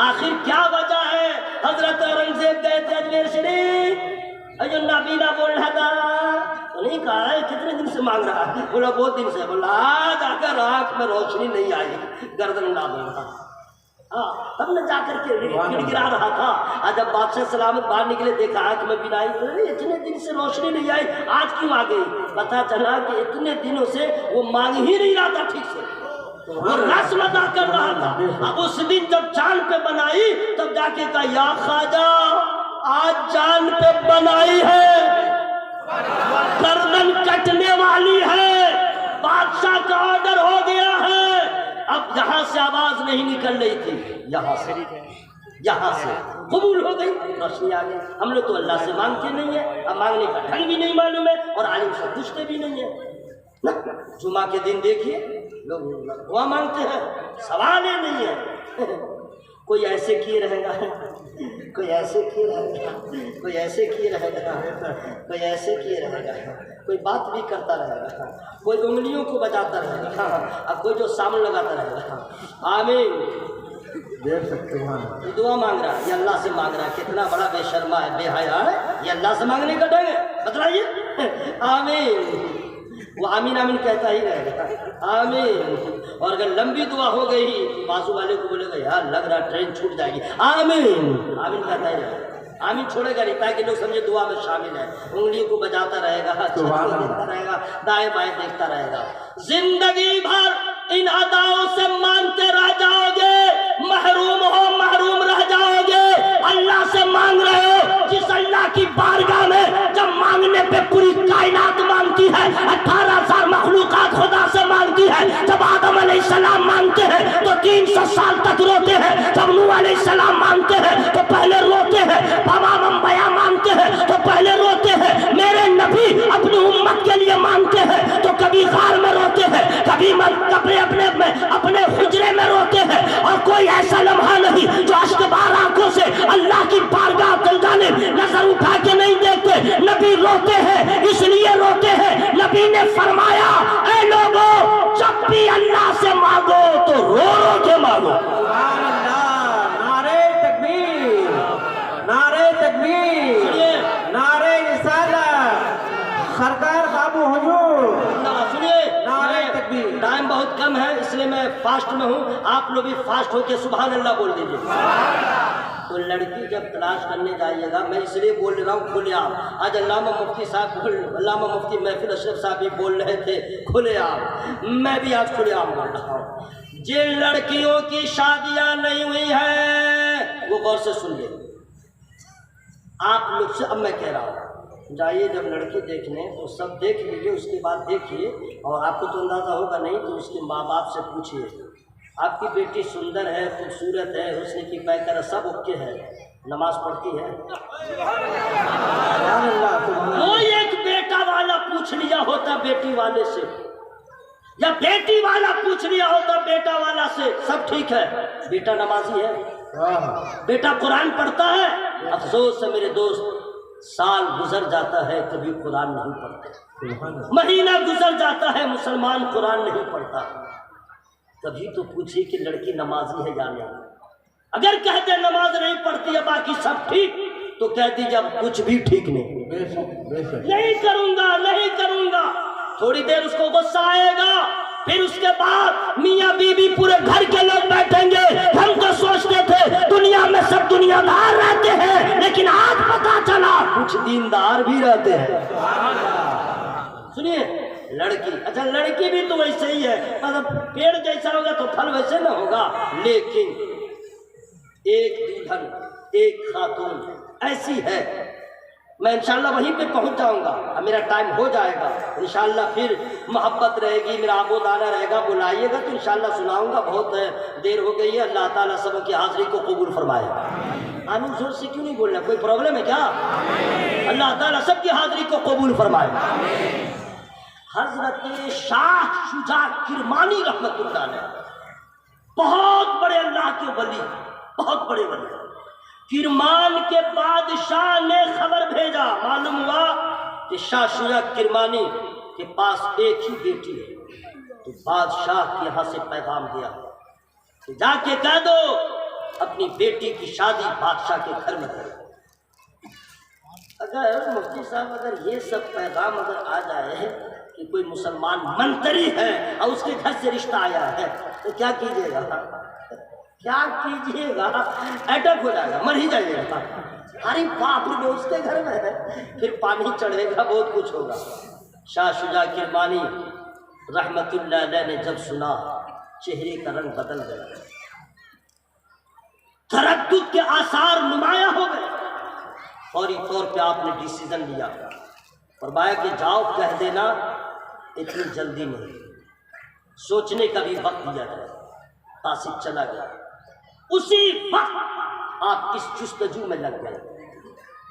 S1: آخر کیا وجہ ہے؟ حضرت اورنگزیب گئے تھے اجمیر شریف، جو نابینا بول رہا تھا تو نہیں کہا ہے کتنے دن سے مانگ رہا ہے؟ بولا بہت دن سے، بولا آج آ کر آنکھ میں روشنی نہیں آئی، گردن اڑا دوں گا۔ تب نہ جا کر کے گڑ رہا تھا، جب بادشاہ سلامت باہر نکلے دیکھا آنکھ میں بینائی، اتنے دن سے روشنی نہیں آئی آج کیوں آ گئی؟ پتا چلا کہ اتنے دنوں سے وہ مانگ ہی نہیں رہا تھا ٹھیک سے، وہ رسم ادا کر رہا تھا۔ اب اس دن جب چاند پہ بنائی تب جا کے کہا یا خواجہ آج چاند پہ بنائی ہے، گردن کٹنے والی ہے، بادشاہ کا آرڈر ہو گیا ہے۔ اب یہاں سے آواز نہیں نکل رہی تھی، یہاں سے قبول ہو گئی، روشنی آ گئی۔ ہم لوگ تو اللہ سے مانگتے نہیں ہیں، اب مانگنے کا ڈھنگ بھی نہیں معلوم ہے اور عالم سے پوچھتے بھی نہیں ہیں۔ جمعہ کے دن دیکھیے لوگ دعا مانگتے ہیں، سوال ہی نہیں ہے، کوئی ایسے کیے رہے گا، کوئی ایسے کیے رہے گا، کوئی ایسے کیے رہے گا، کوئی ایسے کیے رہے گا، کوئی بات بھی کرتا رہے گا، کوئی انگلیوں کو بجاتا رہے گا، اب کوئی جو سامنے لگاتا رہے گا۔ آمین
S2: دیکھ سکتے ہیں
S1: دعا مانگ رہا ہے، یہ اللہ سے مانگ رہا ہے، کتنا بڑا بے شرما ہے، بے حیا ہے، یہ اللہ سے مانگنے کا ڈھنگ ہے؟ بتلائیے۔ آمین، وہ آمین آمین کہتا ہی رہے گا، آمین۔ اور اگر لمبی دعا ہو گئی بازو والے کو بولے گا یار لگ رہا ٹرین چھوٹ جائے گی، آمین آمین کہتا ہی رہے گا، آمین چھوڑے گا نہیں تاکہ لوگ سمجھے دعا میں شامل ہے، انگلیوں کو بجاتا رہے گا، دیکھتا رہے گا، دائیں بائیں دیکھتا رہے گا۔ زندگی بھر ان اداؤں سے مانگتے رہ جاؤ گے، محروم رہ جاؤ گے۔ اللہ سے مانگ رہے ہو، جس اللہ کی بارگاہ میں جب مانگنے پہ پوری کائنات مانگتی ہے، 18,000 مخلوقات خدا سے مانگتی ہے۔ جب آدم علیہ السلام مانگتے ہیں تو 300 سال تک روتے ہیں، جب نوح علیہ السلام مانگتے ہیں تو پہلے روتے ہیں، تمام انبیاء مانگتے ہیں تو پہلے روتے ہیں۔ میرے نبی اپنی امت کے لیے مانگتے ہیں تو کبھی غار میں روتے ہیں، کبھی اپنے حجرے میں روتے ہیں، اور کوئی ایسا لمحہ نہیں جو اشکبار آنکھوں سے اللہ کی بارگاہ کی جانب نظر اٹھا کے نہیں دیکھتے۔ نبی روتے ہیں، اس لیے روتے ہیں، نبی نے فرمایا اے لوگوں جب بھی اللہ سے مانگو تو رو رو کے مانگو۔
S2: سبحان اللہ، نعرہ تکبیر، نعرہ تکبیر، نعرہ رسالت، سرکار بابو حضور۔
S1: سنیے ٹائم بہت کم ہے اس لیے میں فاسٹ میں ہوں، آپ لوگ بھی فاسٹ ہو کے سبحان اللہ بول دیجیے۔ تو لڑکی جب تلاش کرنے جائیے گا، میں اس لیے بول رہا ہوں کھلے عام، آج علامہ مفتی محفل اشرف صاحب بھی بول رہے تھے کھلے عام، میں بھی آج کھلے عام بول رہا ہوں۔ جن لڑکیوں کی شادیاں نہیں ہوئی ہیں وہ غور سے سن لیں آپ لوگ سے، اب میں کہہ رہا ہوں جائیے جب لڑکی دیکھنے تو سب دیکھ لیجیے، اس کے بعد دیکھیے، اور آپ کو تو اندازہ ہوگا نہیں تو اس کے ماں باپ سے پوچھیے آپ کی بیٹی سندر ہے، خوبصورت ہے، حسن کی پیکر سب اوکے ہے، نماز پڑھتی ہے؟ کوئی ایک بیٹا والا پوچھ لیا ہوتا بیٹی والے سے، یا بیٹی والا پوچھ لیا ہوتا بیٹا والا سے، سب ٹھیک ہے، بیٹا نمازی ہے، بیٹا قرآن پڑھتا ہے؟ افسوس ہے میرے دوست، سال گزر جاتا ہے کبھی قرآن نہیں پڑھتے، مہینہ گزر جاتا ہے مسلمان قرآن نہیں پڑھتا۔ کبھی تو پوچھیے کہ لڑکی نمازی ہے یا نہیں، اگر کہتے نماز نہیں پڑھتی ہے باقی سب ٹھیک تو کہہ دیجیے اب کچھ بھی ٹھیک نہیں، نہیں کروں گا، تھوڑی دیر اس کو غصہ آئے گا، پھر اس کے بعد میاں بیوی پورے گھر کے لوگ بیٹھیں گے، ہم تو سوچتے تھے دنیا میں سب دنیا دار رہتے ہیں لیکن آج پتا چلا کچھ دیندار بھی رہتے ہیں۔ سنیے لڑکی، اچھا لڑکی بھی تو ویسے ہی ہے، مطلب پیڑ جیسا ہوگا تو پھل ویسے نہ ہوگا، لیکن ایک دلہن ایک خاتون ایسی ہے، میں انشاءاللہ وہیں پہ پہنچ جاؤں گا، اب میرا ٹائم ہو جائے گا انشاءاللہ، پھر محبت رہے گی، میرا آب و دانا رہے گا، بلائیے گا تو انشاءاللہ سناؤں گا، بہت دیر ہو گئی ہے، اللہ تعالیٰ سب کی حاضری کو قبول فرمائے۔ آمین زور سے کیوں نہیں بولنا، کوئی پرابلم ہے کیا؟ اللہ تعالیٰ سب کی حاضری کو قبول فرمائے۔ حضرت شاہ شجاع کرمانی رحمت اللہ علیہ بہت بڑے اللہ کے ولی، بہت بڑے ولی، کرمان کے بادشاہ نے خبر بھیجا، معلوم ہوا کہ شاہ شجاع کرمانی کے پاس ایک ہی بیٹی ہے، تو بادشاہ کے یہاں سے پیغام دیا کہ جا کے کہہ دو اپنی بیٹی کی شادی بادشاہ کے گھر میں کرو۔ اگر مفتی صاحب اگر یہ سب پیغام اگر آ جائے کہ کوئی مسلمان منتری ہے اور اس کے گھر سے رشتہ آیا ہے تو کیا کیجیے گا؟ کیا کیجیے گا؟ اٹیک ہو جائے گا، مر ہی جائیے گا، ارے باپ رے اس کے گھر میں ہے، پھر پانی چڑھے گا، بہت کچھ ہوگا۔ شاہ شجاع کرمانی رحمت اللہ علیہ نے جب سنا چہرے کا رنگ بدل گیا، تردد کے آثار نمایاں ہو گئے، فوری طور پہ آپ نے ڈیسیزن لیا، فرمایا کہ جاؤ کہہ دینا اتنی جلدی نہیں، سوچنے کا بھی وقت دیا جائے۔ قاصد چلا گیا، اسی وقت آپ اس جستجو میں لگ گئے،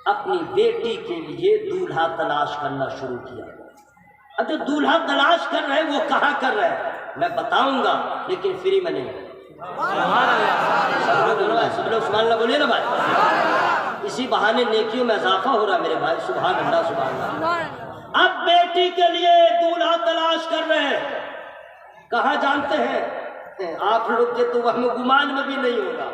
S1: اپنی بیٹی کے لیے دولہا تلاش کرنا شروع کیا۔ اب جو دولہا تلاش کر رہے وہ کہاں کر رہے میں بتاؤں گا، لیکن فری میں نہیں۔ سب لوگ سبحان اللہ بولیے نا بھائی، اسی بہانے نیکیوں میں اضافہ ہو رہا ہے میرے بھائی، سبحان اللہ سبحان اللہ۔ اب بیٹی کے لیے دولہا تلاش کر رہے ہیں، کہاں جانتے ہیں آپ لوگ کے تو ہم گمان میں بھی نہیں ہوگا،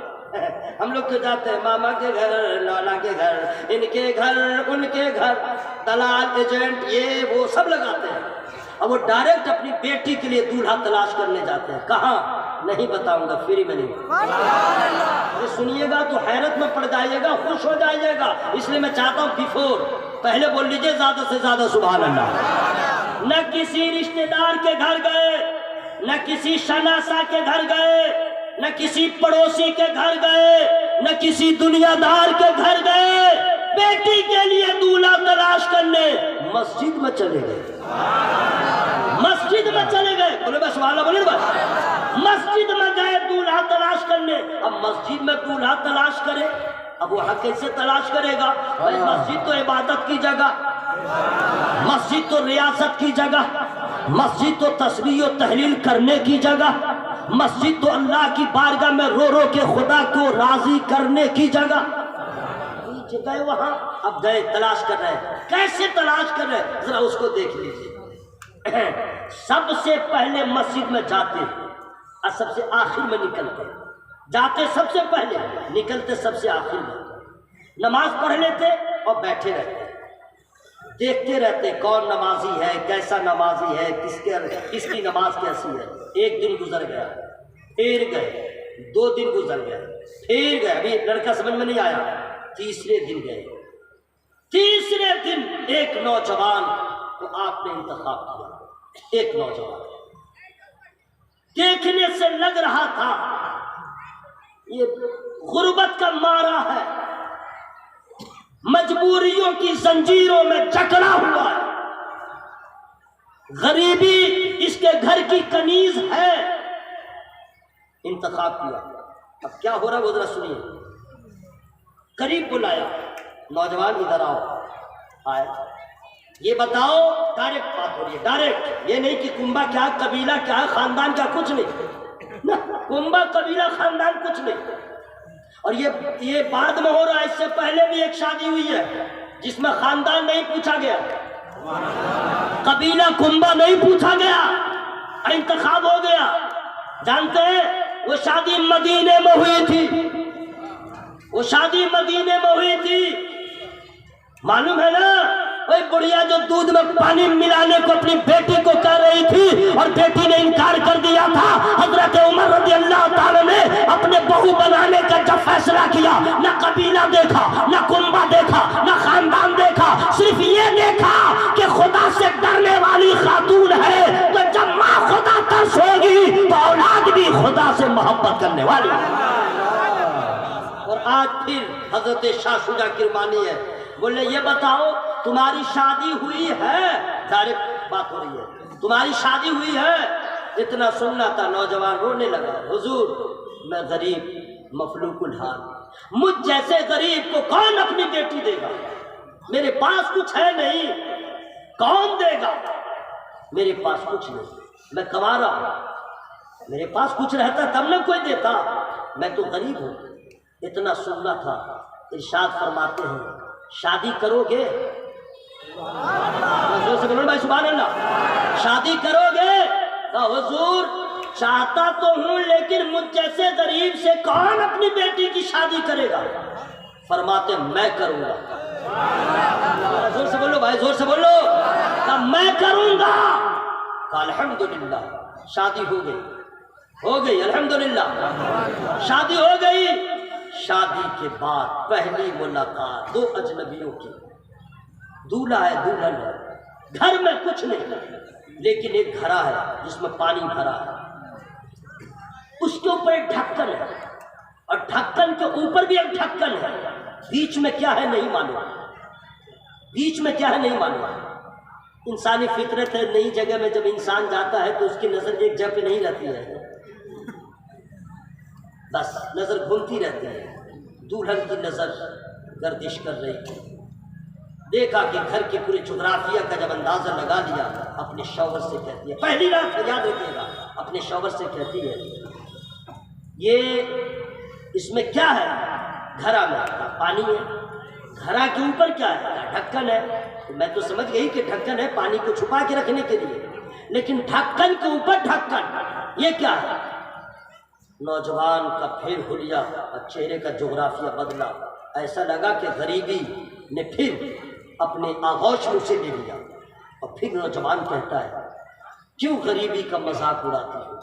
S1: ہم لوگ تو جاتے ہیں ماما کے گھر، نانا کے گھر، ان کے گھر، ان کے گھر، دلال ایجنٹ یہ وہ سب لگاتے ہیں، اب وہ ڈائریکٹ اپنی بیٹی کے لیے دولہا تلاش کرنے جاتے ہیں۔ کہاں نہیں بتاؤں گا، فری میں نہیں۔ سنیے گا تو حیرت میں پڑ جائیے گا، خوش ہو جائیے گا، اس لیے میں چاہتا ہوں بیفور پہلے بول لیجئے زیادہ سے زیادہ سبحان اللہ۔ نہ کسی رشتہ دار کے گھر گئے، نہ کسی شناسا کے گھر گئے، نہ کسی پڑوسی کے گھر گئے، نہ کسی دنیا دار کے گھر گئے، بیٹی کے لیے دولہا تلاش کرنے مسجد میں چلے گئے، مسجد میں چلے گئے، بولے بس سبحان اللہ بولے بس، مسجد میں گئے دولہا تلاش کرنے۔ اب مسجد میں دولہا تلاش کرے، اب وہاں کیسے تلاش کرے گا؟ مسجد تو عبادت کی جگہ، مسجد تو ریاست کی جگہ، مسجد تو تسبیح و تحلیل کرنے کی جگہ، مسجد تو اللہ کی بارگاہ میں رو رو کے خدا کو راضی کرنے کی جگہ۔ گئے وہاں، اب گئے تلاش کر رہے ہیں، کیسے تلاش کر رہے ہیں ذرا اس کو دیکھ لیجیے۔ سب سے پہلے مسجد میں جاتے اور سب سے آخر میں نکلتے، جاتے سب سے پہلے، نکلتے سب سے آخر میں، نماز پڑھ لیتے اور بیٹھے رہتے، دیکھتے رہتے کون نمازی ہے، کیسا نمازی ہے، کس کی نماز کیسی ہے۔ ایک دن گزر گیا، پھر گئے، 2 دن گزر گئے، پھر گئے، ابھی لڑکا سمجھ میں نہیں آیا، تیسرے دن گئے۔ تیسرے دن ایک نوجوان کو آپ نے انتخاب کیا، ایک نوجوان دیکھنے سے لگ رہا تھا یہ غربت کا مارا ہے، مجبوریوں کی زنجیروں میں جکڑا ہوا ہے، غریبی اس کے گھر کی کنیز ہے۔ انتخاب کیا، اب کیا ہو رہا ہے وہ ذرا سنیے۔ قریب بلایا، نوجوان ادھر آؤ، آئے، یہ بتاؤ، ڈائریکٹ بات ہو رہی ہے، ڈائریکٹ، یہ نہیں کہ کنبا کیا، قبیلہ کیا، خاندان کیا، کچھ نہیں، نہ کنبا قبیلہ خاندان کچھ نہیں۔ اور یہ بعد میں ہو رہا ہے، اس سے پہلے بھی ایک شادی ہوئی ہے جس میں خاندان نہیں پوچھا گیا، قبیلہ کنبا نہیں پوچھا گیا، انتخاب ہو گیا۔ جانتے ہیں وہ شادی مدینے میں ہوئی تھی، وہ شادی مدینے میں ہوئی تھی، معلوم ہے نا، وہی بڑھیا جو دودھ میں پانی ملانے کو اپنی بیٹی کو کہہ رہی تھی اور بیٹی نے انکار کر دیا تھا۔ حضرت عمر رضی اللہ تعالی نے اپنے بہو بنانے کا جب فیصلہ کیا، نہ قبیلہ دیکھا، نہ کنبا دیکھا، نہ خاندان دیکھا، صرف یہ دیکھا کہ خدا سے ڈرنے والی خاتون ہے، تو جب ماں خدا ترس ہوگی تو اولاد بھی خدا سے محبت کرنے والی ہے۔ اور آج پھر حضرت شاہ شجاع کرمانی ہے، بولے یہ بتاؤ تمہاری شادی ہوئی ہے، ڈائریکٹ بات ہو رہی ہے، تمہاری شادی ہوئی ہے؟ اتنا سننا تھا، نوجوان رونے لگا، حضور میں غریب مفلوق الحال، مجھ جیسے غریب کو کون اپنی بیٹی دے گا؟ میرے پاس کچھ ہے نہیں، کون دے گا؟ میرے پاس کچھ نہیں، میں کما رہا ہوں، میرے پاس کچھ رہتا تب نہ کوئی دیتا، میں تو غریب ہوں۔ اتنا سننا تھا، ارشاد فرماتے ہیں شادی کرو گے؟ زور سے بولو بھائی سبحان اللہ، شادی کرو گے؟ حضور چاہتا تو ہوں لیکن مجھ جیسے غریب سے کون اپنی بیٹی کی شادی کرے گا؟ فرماتے میں کروں گا۔ زور سے بولو بھائی، زور سے بولو، میں کروں گا۔ الحمدللہ شادی ہو گئی الحمدللہ، شادی ہو گئی۔ شادی کے بعد پہلی ملاقات 2 اجنبیوں کی، دولہا ہے دلہن ہے، گھر میں کچھ نہیں لیکن ایک گھڑا ہے جس میں پانی بھرا ہے، اس کے اوپر ایک ڈھکن ہے اور ڈھکن کے اوپر بھی ایک ڈھکن ہے، بیچ میں کیا ہے نہیں معلوم، بیچ میں کیا ہے نہیں معلوم۔ انسانی فطرت ہے، نئی جگہ میں جب انسان جاتا ہے تو اس کی نظر ایک جگہ پہ نہیں رہتی ہے، بس نظر گھومتی رہتی ہے۔ دلہن کی نظر گردش کر رہی تھی، دیکھا کہ گھر کے پورے جغرافیہ کا جب اندازہ لگا لیا، اپنے شوہر سے کہتی ہے، پہلی رات کو یاد رکھیے گا، اپنے شوہر سے کہتی ہے یہ اس میں کیا ہے؟ گھڑا میں پانی ہے، گھڑا کے اوپر کیا ہے؟ ڈھکن ہے۔ تو میں تو سمجھ گئی کہ ڈھکن ہے پانی کو چھپا کے رکھنے کے لیے، لیکن ڈھکن کے اوپر ڈھکن، یہ کیا ہے؟ نوجوان کا پھر حلیہ اور چہرے کا جغرافیہ بدلا، ایسا لگا کہ غریبی نے پھر اپنے آغوش میں اسے لے لیا۔ اور پھر نوجوان کہتا ہے کیوں غریبی کا مذاق اڑاتی ہوں؟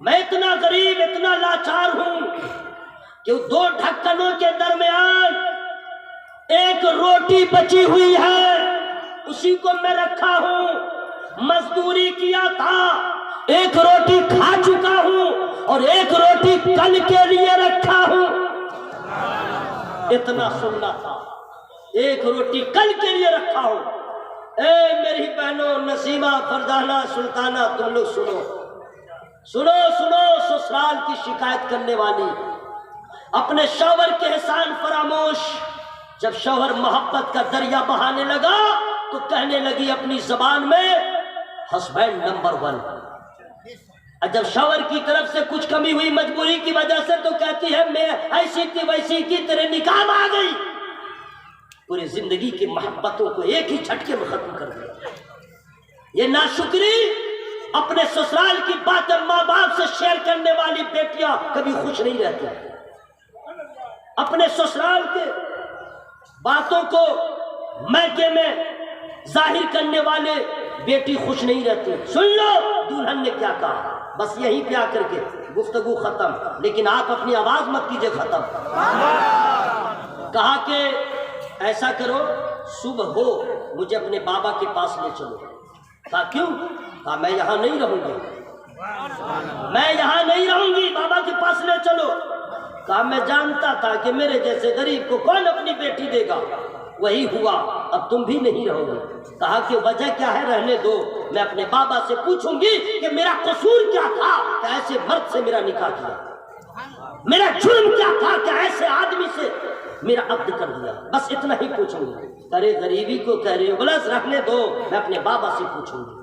S1: میں اتنا غریب، اتنا لاچار ہوں کہ 2 ڈھکنوں کے درمیان ایک روٹی بچی ہوئی ہے، اسی کو میں رکھا ہوں، مزدوری کیا تھا، ایک روٹی کھا چکا ہوں اور ایک روٹی کل کے لیے رکھا ہوں۔ اتنا سننا تھا، ایک روٹی کل کے لیے رکھا ہوں۔ اے میری بہنوں، نسیمہ، فرزانہ، سلطانہ، تم لوگ سنو سنو سنو، سسرال کی شکایت کرنے والی، اپنے شوہر کے احسان فراموش۔ جب شوہر محبت کا دریا بہانے لگا تو کہنے لگی اپنی زبان میں ہسبینڈ نمبر 1۔ جب شوہر کی طرف سے کچھ کمی ہوئی مجبوری کی وجہ سے تو کہتی ہے میں ایسی تھی ویسی کی، تیرے نکاح آ گئی۔ پوری زندگی کی محبتوں کو ایک ہی جھٹکے میں ختم کر دیا۔ یہ ناشکری اپنے سسرال کی باتیں ماں باپ سے شیئر کرنے والی بیٹیاں کبھی خوش نہیں رہتی، اپنے سسرال کے باتوں کو میکے میں ظاہر کرنے والے بیٹی خوش نہیں رہتی۔ سن لو، دلہن نے کیا کہا، بس یہیں پہ آ کر کے گفتگو ختم، لیکن آپ اپنی آواز مت کیجئے ختم۔ کہا کہ ایسا کرو صبح ہو مجھے اپنے بابا کے پاس لے چلو۔ کہا کیوں؟ کہا میں یہاں نہیں رہوں گی، میں یہاں نہیں رہوں گی، بابا کے پاس لے چلو۔ کہا میں جانتا تھا کہ میرے جیسے غریب کو کون اپنی بیٹی دے گا، وہی ہوا، اب تم بھی نہیں رہو گے۔ کہا کہ وجہ کیا ہے؟ رہنے دو، میں اپنے بابا سے پوچھوں گی کہ میرا قصور کیا تھا کہ ایسے مرد سے میرا نکاح کیا، میرا جرم کیا تھا کہ ایسے آدمی سے میرا عقد کر دیا، بس اتنا ہی پوچھوں گی۔ ارے غریبی کو کہہ رہے ہو، بلس رہنے دو، میں اپنے بابا سے پوچھوں گی،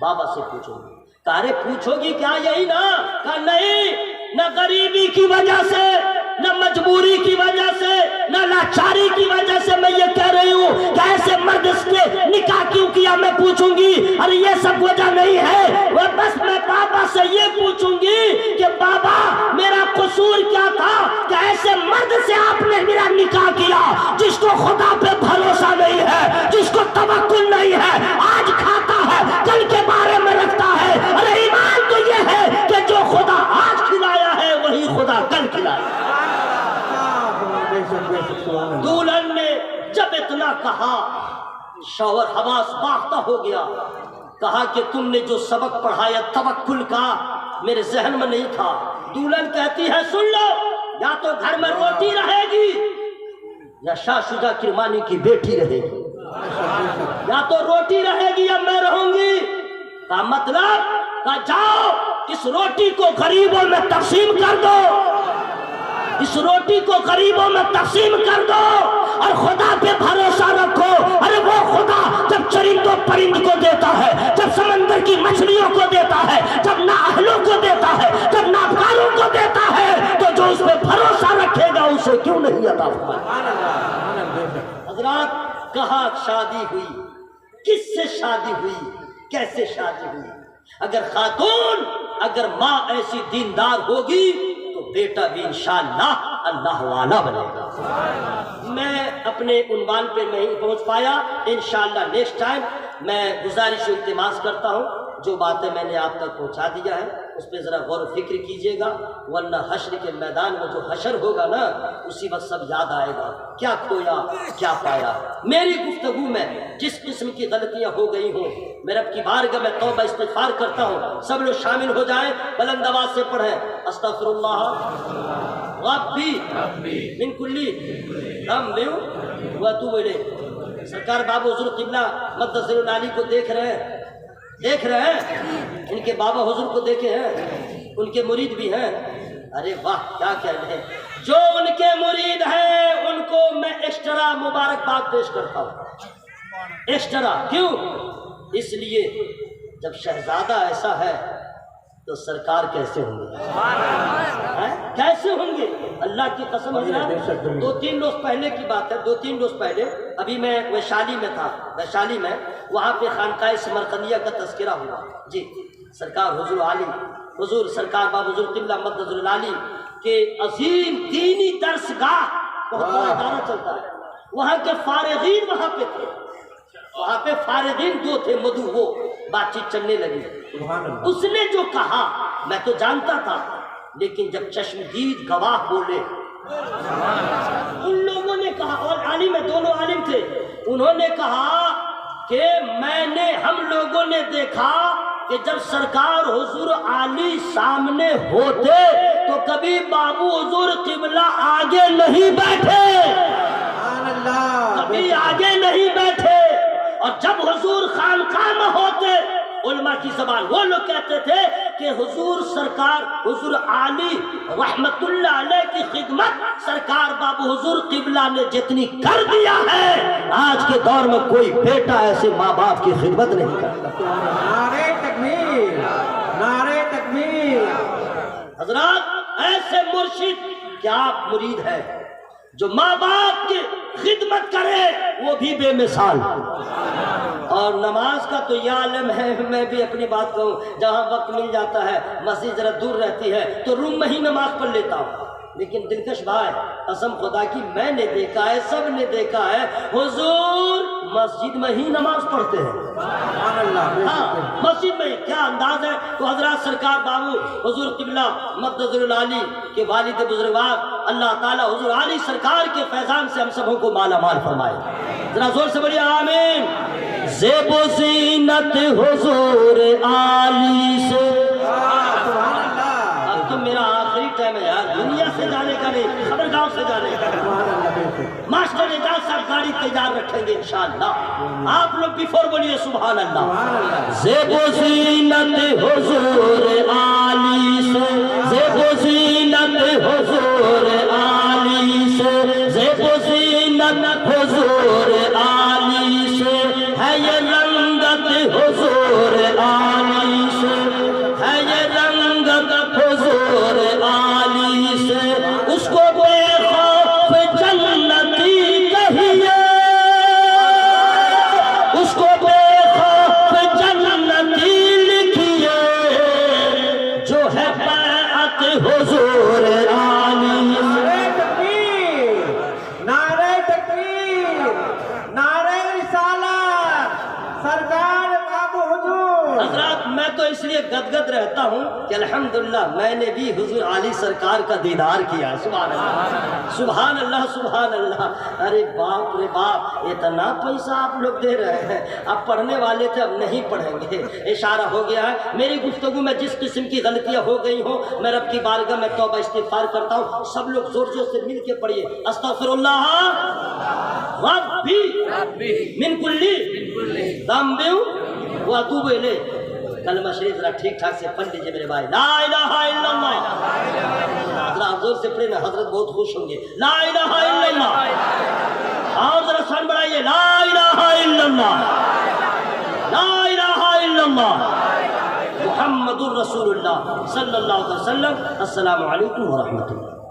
S1: بابا سے پوچھوں گی۔ کہا ارے پوچھو گی کیا یہی نا؟ کہا نہیں، نہ غریبی کی وجہ سے، نہ مجبوری کی وجہ سے، نہ لاچاری کی وجہ سے میں یہ کہہ رہی ہوں کہ ایسے مرد سے نکاح کیوں کیا میں پوچھوں گی۔ ارے یہ سب وجہ نہیں ہے، وہ بس میں بابا سے یہ پوچھوں گی کہ بابا میرا قصور کیا تھا کہ ایسے مرد سے آپ نے میرا نکاح کیا جس کو خدا پہ بھروسہ نہیں ہے، جس کو توکل نہیں ہے، آج کھاتا ہے کل کے بارے میں رکھتا ہے۔ ارے ایمان تو یہ ہے کہ جو خدا آج کھلایا ہے وہی خدا کل کھلایا۔ دولہن نے جب اتنا کہا شوہر حواس باختہ ہو گیا، کہا کہ تم نے جو سبق پڑھایا توکل کا میرے ذہن میں نہیں تھا۔ دولہن کہتی ہے سن لو، یا تو گھر میں روٹی رہے گی یا شاہ شجاع کرمانی کی بیٹی رہے گی، یا تو روٹی رہے گی یا میں رہوں گی۔ کا مطلب کہ جاؤ اس روٹی کو غریبوں میں تقسیم کر دو، اس روٹی کو غریبوں میں تقسیم کر دو اور خدا پہ بھروسہ رکھو۔ ارے وہ خدا جب چرند و پرند کو دیتا ہے، جب سمندر کی مچھلیوں کو دیتا ہے، جب نااہلوں کو دیتا ہے، جب ناپکاروں کو دیتا ہے، تو جو اس پہ بھروسہ رکھے گا اسے کیوں نہیں عطا فرمائے۔ حضرات کہاں شادی ہوئی، کس سے شادی ہوئی، کیسے شادی ہوئی؟ اگر خاتون، اگر ماں ایسی دیندار ہوگی تو بیٹا بھی انشاءاللہ اللہ والا بنے گا۔ میں اپنے عنوان پہ نہیں پہنچ پایا، انشاءاللہ نیکسٹ ٹائم میں گزارش و التماس کرتا ہوں جو باتیں میں نے آپ تک پہنچا دیا ہے اس پہ ذرا غور و فکر کیجئے گا، ورنہ حشر کے میدان میں جو حشر ہوگا نا اسی وقت سب یاد آئے گا کیا کھویا کیا پایا۔ میری گفتگو میں جس قسم کی غلطیاں ہو گئی ہوں میں رب کی بارگاہ میں توبہ استغفار کرتا ہوں، سب لوگ شامل ہو جائیں، بلند آواز سے پڑھیں استغفر اللہ ربی من کلی ذنب واتوب الیہ۔ سرکار بابا حضور قبلہ مقدس العالی کو دیکھ رہے ہیں، دیکھ رہے ہیں، ان کے بابا حضور کو دیکھے ہیں، ان کے مرید بھی ہیں۔ ارے واہ کیا کہتے ہیں، جو ان کے مرید ہیں ان کو میں ایکسٹرا مبارکباد پیش کرتا ہوں۔ ایکسٹرا کیوں؟ اس لیے جب شہزادہ ایسا ہے تو سرکار کیسے ہوں گے، کیسے ہوں گے؟ اللہ کی قسم حضرات، 2-3 روز پہلے کی بات ہے، 2-3 روز پہلے ابھی میں ویشالی میں تھا، ویشالی میں وہاں پہ خانقاہ سمرقندیہ کا تذکرہ ہوا۔ جی سرکار حضور عالی، حضور سرکار بابا حضور قبلہ مقدس العالی کے عظیم دینی درسگاہ بہت بڑا ادارہ چلتا ہے، وہاں کے فارغین وہاں پہ تھے، وہاں پہ فارغین 2 تھے، مدعو وہ بات چیت چلنے لگی۔ اس نے جو کہا میں تو جانتا تھا، لیکن جب چشمدید گواہ بولے ان لوگوں نے کہا، اور عالم ہے، دونوں عالم تھے، انہوں نے کہا کہ ہم لوگوں نے دیکھا کہ جب سرکار حضور عالی سامنے ہوتے تو کبھی بابو حضور قبلہ آگے نہیں بیٹھے، کبھی آگے نہیں بیٹھے، اور جب حضور خانقاہ میں ہوتے علماء کی زبان وہ لوگ کہتے تھے کہ حضور سرکار حضور عالی رحمت اللہ علیہ کی خدمت سرکار بابو حضور قبلہ نے جتنی کر دیا ہے آج کے دور میں کوئی بیٹا ایسے ماں باپ کی خدمت نہیں کرتا۔
S2: نعرہ تکبیر، نعرہ تکبیر۔
S1: حضرات ایسے مرشد کیا مرید ہے جو ماں باپ کی خدمت کرے وہ بھی بے مثال۔ اور نماز کا تو یہ عالم ہے، میں بھی اپنی بات کہوں، جہاں وقت مل جاتا ہے مسجد ذرا دور رہتی ہے تو روم میں ہی نماز پڑھ لیتا ہوں، لیکن دلکش بھائی قسم خدا کی میں نے دیکھا ہے، سب نے دیکھا ہے، حضور مسجد میں ہی نماز پڑھتے ہیں.
S2: سبحان اللہ.
S1: ہاں مسجد میں کیا انداز ہے. تو حضرات سرکار بابو حضور قبلہ مقدس العالی کے والد بزرگوار اللہ تعالیٰ حضور علی سرکار کے فیضان سے ہم سبوں کو مالا مال فرمائے. ذرا زور سے بڑھیا آمین. زیب و زینت حضور علی سے.
S2: سبحان اللہ.
S1: اب تو میرا آخری ٹائم ہے یار, دنیا سے جانے کا نہیں, خبرگاؤں سے جانے کا.
S2: سبحان اللہ. بالکل
S1: ماسٹر اعجاز صاحب گاڑی تیار رکھیں گے انشاءاللہ. آپ لوگ بیفور بولیے سبحان اللہ.
S2: سبحان اللہ.
S1: زیب و زینت حضور علی سے, زیب و زینت حضور علی سے, زیب و زینت حضور علی سے ہے یہ رنگت حضور علی سے, ہے یہ رنگت حضور علی سے. اس کو بے خوف جنتی کہیے, اس کو بے خوف جنتی لکھیے, جو ہے بیعت حضور علی سے.
S2: نعرہ تکبیر, نعرہ تکبیر, نعرہ رسالت, سرکار بابو حضور.
S1: حضرات میں تو اس لیے گدگد رہتا ہوں کہ الحمدللہ میں نے بھی حضور علی سرکار کا دیدار کیا. سبحان اللہ, سبحان اللہ, سبحان اللہ. ارے باپ رے باپ, اتنا پیسہ آپ لوگ دے رہے ہیں. اب پڑھنے والے تھے, اب نہیں پڑھیں گے. اشارہ ہو گیا ہے. میری گفتگو میں جس قسم کی غلطیاں ہو گئی ہوں میں رب کی بارگاہ میں توبہ استغفار کرتا ہوں. سب لوگ زور زور سے مل کے پڑھیے استغفر اللہ ربی من کلی ذنب واتوب الیہ. کلمہ شریف ذرا ٹھیک ٹھاک سے پڑھ لیجیے میرے بھائی. لا الہ الا اللہ. ذرا زور سے پڑھیں نا, حضرت بہت خوش ہوں گے. لا الہ الا اللہ. اور ذرا سن بڑھائیے. لا الہ الا اللہ, لا الہ الا اللہ, محمد الرسول اللہ صلی اللہ علیہ وسلم. السلام علیکم ورحمۃ اللہ.